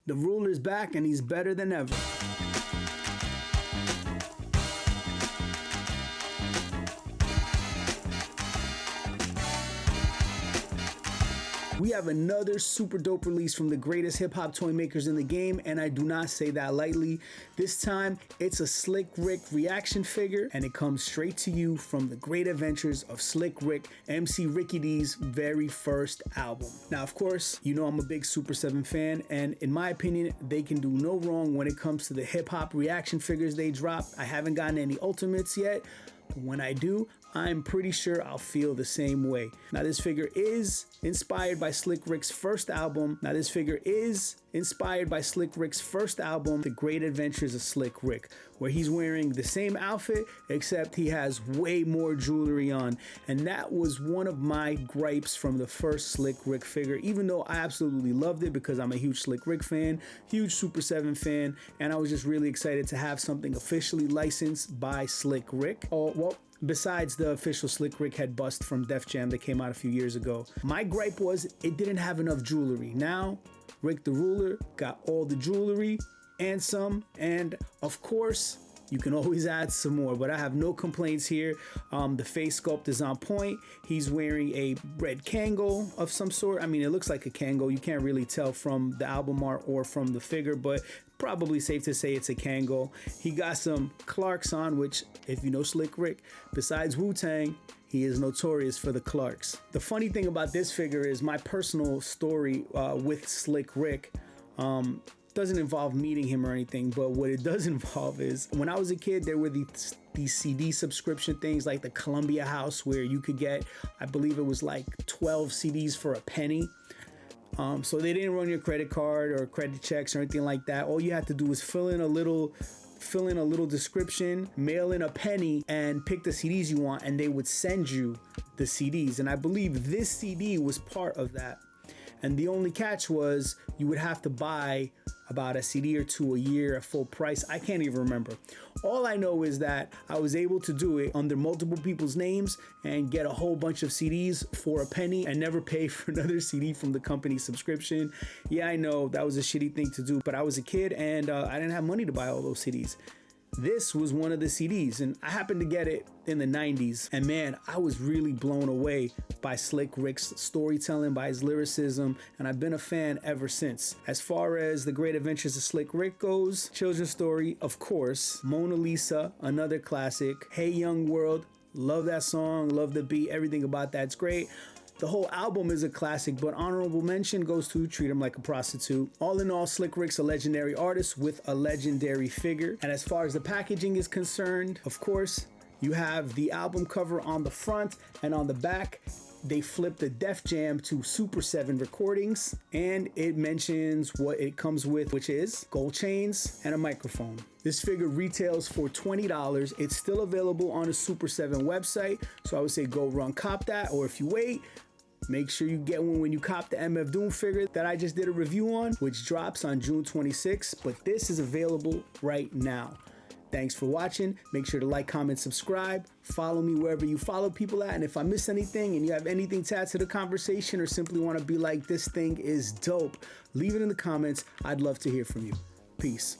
The ruler's back and he's better than ever. We have another super dope release from the greatest hip hop toy makers in the game, and I do not say that lightly. This time, it's a Slick Rick reaction figure, and it comes straight to you from the great adventures of Slick Rick, MC Ricky D's very first album. Now, of course, you know I'm a big Super7 fan, and in my opinion, they can do no wrong when it comes to the hip hop reaction figures they drop. I haven't gotten any ultimates yet. When I do, I'm pretty sure I'll feel the same way. Now, this figure is inspired by Slick Rick's first album. The Great Adventures of Slick Rick, where he's wearing the same outfit, except he has way more jewelry on. And that was one of my gripes from the first Slick Rick figure, even though I absolutely loved it because I'm a huge Slick Rick fan, huge Super7 fan, and I was just really excited to have something officially licensed by Slick Rick. Well, besides the official Slick Rick head bust from Def Jam that came out a few years ago. My gripe was it didn't have enough jewelry. Now, Rick the Ruler got all the jewelry and some, and of course, you can always add some more, but I have no complaints here. The face sculpt is on point. He's wearing a red Kangol of some sort. I mean, it looks like a Kangol. You can't really tell from the album art or from the figure, but probably safe to say it's a Kangol. He got some Clarks on, which, if you know Slick Rick, besides Wu-Tang, he is notorious for the Clarks. The funny thing about this figure is my personal story with Slick Rick. Doesn't involve meeting him or anything, but what it does involve is when I was a kid, there were these CD subscription things like the Columbia House where you could get, I believe it was like 12 CDs for a penny. So they didn't run your credit card or credit checks or anything like that. All you had to do was fill in a little description, mail in a penny, and pick the CDs you want, and they would send you the CDs. And I believe this CD was part of that. And the only catch was you would have to buy about a CD or two a year at full price. I can't even remember. All I know is that I was able to do it under multiple people's names and get a whole bunch of CDs for a penny and never pay for another CD from the company subscription. Yeah, I know that was a shitty thing to do, but I was a kid and I didn't have money to buy all those CDs. This was one of the CDs, and I happened to get it in the 90s. And man, I was really blown away by Slick Rick's storytelling, by his lyricism, and I've been a fan ever since. As far as the Great Adventures of Slick Rick goes, children's story, of course. Mona Lisa, another classic. Hey Young World, love that song, love the beat, everything about that's great. The whole album is a classic, but honorable mention goes to Treat 'Em Like a Prostitute. All in all, Slick Rick's a legendary artist with a legendary figure. And as far as the packaging is concerned, of course, you have the album cover on the front, and on the back, they flipped the Def Jam to Super7 recordings, and it mentions what it comes with, which is gold chains and a microphone. This figure retails for $20. It's still available on the Super7 website, so I would say go run cop that, or if you wait, make sure you get one when you cop the MF Doom figure that I just did a review on, which drops on June 26th, but this is available right now. Thanks for watching. Make sure to like, comment, subscribe. Follow me wherever you follow people at. And if I miss anything and you have anything to add to the conversation or simply want to be like, this thing is dope, leave it in the comments. I'd love to hear from you. Peace.